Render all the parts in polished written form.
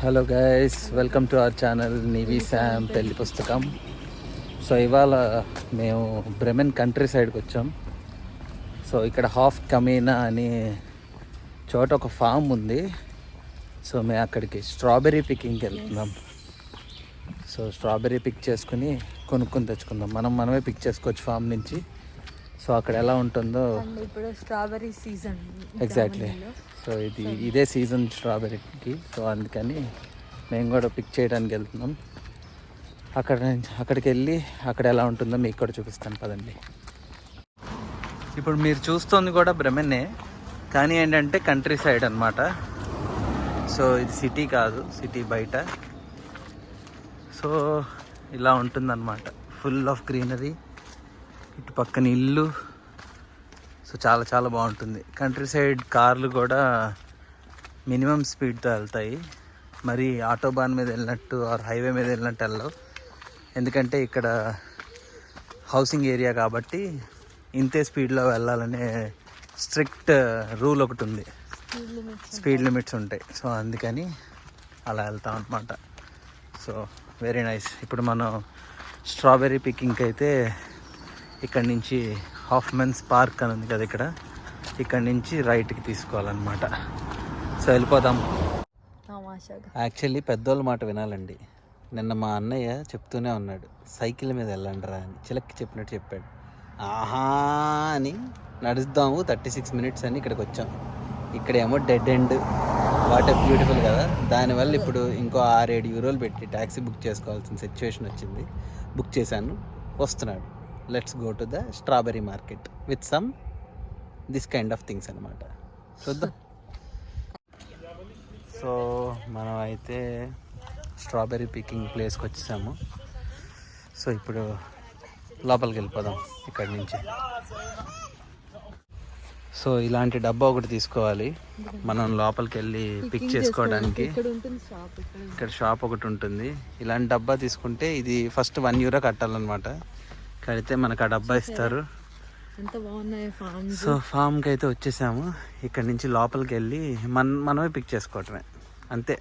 Hello guys, welcome to our channel navy Sam పెళ్లి పుస్తకం. So ఇవాళ మేము బ్రెమెన్ కంట్రీ సైడ్కి వచ్చాం. సో ఇక్కడ హాఫ్ కమీనా అని చోట ఒక ఫామ్ ఉంది. సో మేము అక్కడికి స్ట్రాబెర్రీ పికింగ్కి వెళ్తున్నాం. సో స్ట్రాబెర్రీ పిక్ చేసుకుని కొనుక్కొని తెచ్చుకుందాం. మనమే పిక్ చేసుకోవచ్చు ఫామ్ నుంచి. సో అక్కడ ఎలా ఉంటుందో ఇప్పుడు స్ట్రాబెర్రీ సీజన్ ఎగ్జాక్ట్లీ. సో ఇదే సీజన్ స్ట్రాబెర్రీకి. సో అందుకని మేము కూడా పిక్ చేయడానికి వెళ్తున్నాం. అక్కడికి వెళ్ళి అక్కడ ఎలా ఉంటుందో మీకు కూడా చూపిస్తాను పదండి. ఇప్పుడు మీరు చూస్తుంది కూడా బ్రెమెన్నే, కానీ ఏంటంటే కంట్రీ సైడ్ అనమాట. సో ఇది సిటీ కాదు, సిటీ బయట. సో ఇలా ఉంటుందన్నమాట, ఫుల్ ఆఫ్ గ్రీనరీ, ఇటు పక్కన ఇల్లు. సో చాలా చాలా బాగుంటుంది. కంట్రీ సైడ్ కార్లు కూడా మినిమం స్పీడ్తో వెళ్తాయి. మరి ఆటోబాన్ మీద వెళ్ళినట్టు ఆర్ హైవే మీద వెళ్ళినట్టు వెళ్ళవు. ఎందుకంటే ఇక్కడ హౌసింగ్ ఏరియా కాబట్టి ఇంతే స్పీడ్లో వెళ్ళాలనే స్ట్రిక్ట్ రూల్ ఒకటి ఉంది, స్పీడ్ లిమిట్స్ ఉంటాయి. సో అందుకని అలా వెళ్తాం అనమాట. So very nice. ఇప్పుడు మనం స్ట్రాబెర్రీ పికింగ్కి అయితే ఇక్కడ నుంచి హాఫ్మెన్స్ పార్క్ అని ఉంది కదా, ఇక్కడ నుంచి రైట్కి తీసుకోవాలన్నమాట. సో వెళ్ళిపోదాం. యాక్చువల్లీ పెద్దోళ్ళ మాట వినాలండి. నిన్న మా అన్నయ్య చెప్తూనే ఉన్నాడు, సైకిల్ మీద వెళ్ళండి రా అని. చిలక్కి చెప్పినట్టు చెప్పాడు. ఆహా అని నడుస్తాము 36 మినిట్స్ అని ఇక్కడికి వచ్చాం. ఇక్కడేమో dead end. What a beautiful కదా. దానివల్ల ఇప్పుడు ఇంకో 6-7 యూరోలు పెట్టి ట్యాక్సీ బుక్ చేసుకోవాల్సిన సిచ్యువేషన్ వచ్చింది. బుక్ చేశాను, వస్తున్నాడు. Let's go to the strawberry market with some this kind of things అనమాట. చూద్దాం. సో మనం అయితే స్ట్రాబెర్రీ పికింగ్ ప్లేస్కి వచ్చేసాము. సో ఇప్పుడు లోపలికి వెళ్ళిపోదాం ఇక్కడి నుంచి. సో ఇలాంటి డబ్బా ఒకటి తీసుకోవాలి మనం లోపలికి వెళ్ళి పిక్ చేసుకోవడానికి. ఇక్కడ షాప్ ఒకటి ఉంటుంది. ఇలాంటి డబ్బా తీసుకుంటే ఇది ఫస్ట్ 1 యూరో కట్టాలన్నమాట. కడితే మనకు ఆ డబ్బా ఇస్తారు. సో ఫామ్కి అయితే వచ్చేసాము. ఇక్కడ నుంచి లోపలికి వెళ్ళి మనమే పిక్ చేసుకోవటమే అంతే.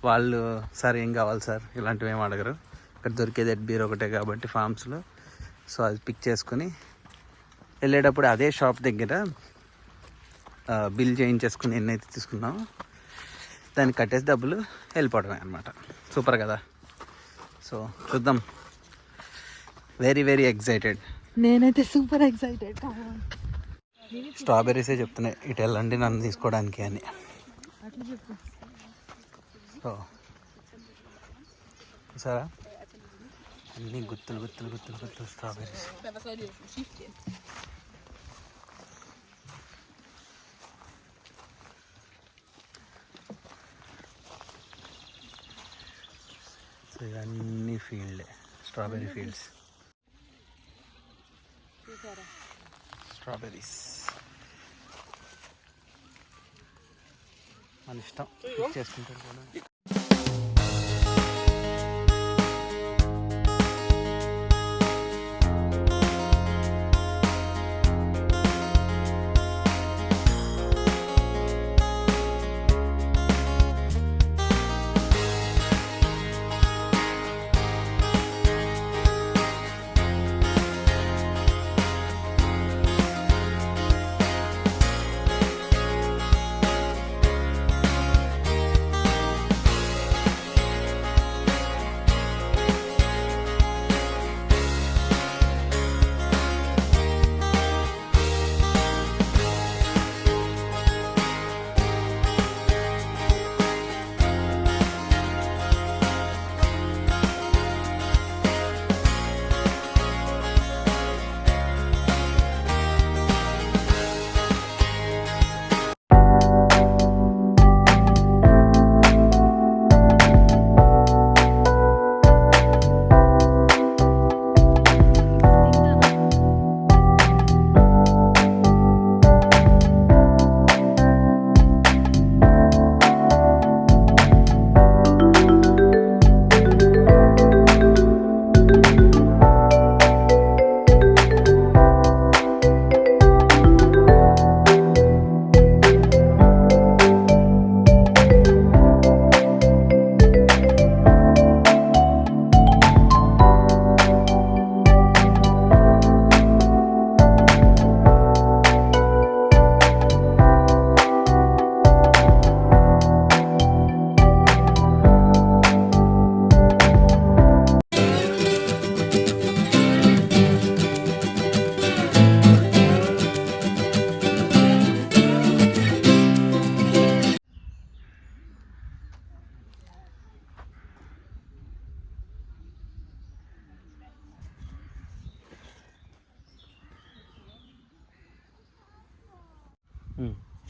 వాళ్ళు సార్ ఏం కావాలి సార్ ఇలాంటివి ఏం అడగరు. ఇక్కడ దొరికేది బీర్ ఒకటే కాబట్టి ఫామ్స్లో. సో అది పిక్ చేసుకుని వెళ్ళేటప్పుడు అదే షాప్ దగ్గర బిల్ చేయించేసుకుని ఎన్నైతే తీసుకున్నామో దాన్ని కట్టేసి డబ్బులు వెళ్ళిపోవడమే అనమాట. సూపర్ కదా. సో చూద్దాం. Very very excited. నేనైతే సూపర్ ఎక్సైటెడ్. స్ట్రాబెర్రీసే చెప్తున్నాయి ఇటు వెళ్ళండి నన్ను తీసుకోవడానికి అని. సో చూసారా, అన్నీ గుత్తులు గుత్తులు గుత్తులు గుత్తులు స్ట్రాబెర్రీస్. సో ఇవన్నీ ఫీల్డ్ స్ట్రాబెర్రీ ఫీల్డ్స్. స్ట్రాబెర్రీస్ మన ఇష్టం చేసుకుంటారు కూడా.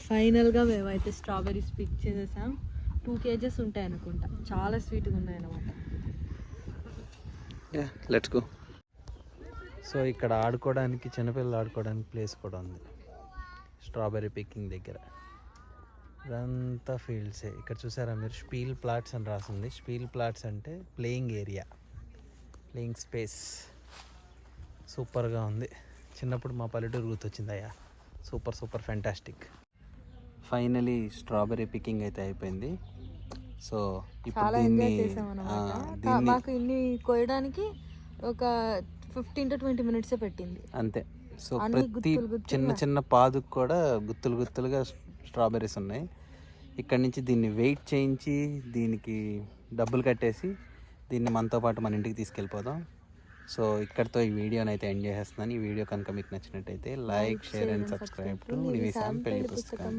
ఫైనల్గా మేమైతే స్ట్రాబెర్రీస్ పిక్ చేసేసాం. 2 kgs ఉంటాయి అనుకుంటా. చాలా స్వీట్గా ఉన్నాయి అన్నమాట. Let's go. సో ఇక్కడ ఆడుకోవడానికి, చిన్నపిల్లలు ఆడుకోవడానికి ప్లేస్ కూడా ఉంది స్ట్రాబెర్రీ పికింగ్ దగ్గర. ఇదంతా ఫీల్డ్సే. ఇక్కడ చూసారా మీరు, స్పీల్ ప్లాట్స్ అని రాసింది. స్పీల్ ప్లాట్స్ అంటే ప్లేయింగ్ ఏరియా, ప్లేయింగ్ స్పేస్. సూపర్గా ఉంది. చిన్నప్పుడు మా పల్లెటూరు గుర్తొచ్చింది అయ్యా. Super super fantastic. Finally strawberry picking అయితే అయిపోయింది. సో ఇప్పుడు చాలా దీన్ని ఎంజాయ్ చేసాం అన్నమాట. మాకు ఇన్ని కోయడానికి ఒక 15 to 20 minutes పెట్టింది అంతే. సో అన్ని ప్రతి గుత్తులు చిన్న చిన్న పాదుకు కూడా గుత్తులు గుత్తులుగా స్ట్రాబెర్రీస్ ఉన్నాయి. ఇక్కడ నుంచి దీన్ని వెయిట్ చేయించి దీనికి డబ్బులు కట్టేసి దీన్ని మనతో పాటు మన ఇంటికి తీసుకెళ్ళిపోదాం. సో ఇక్కడితో ఈ వీడియోని అయితే ఎండ్ చేసేస్తున్నాను. ఈ వీడియో కనుక మీకు నచ్చినట్టయితే like, share and subscribe to నివిసామ్ పెళ్లి పుస్తకం.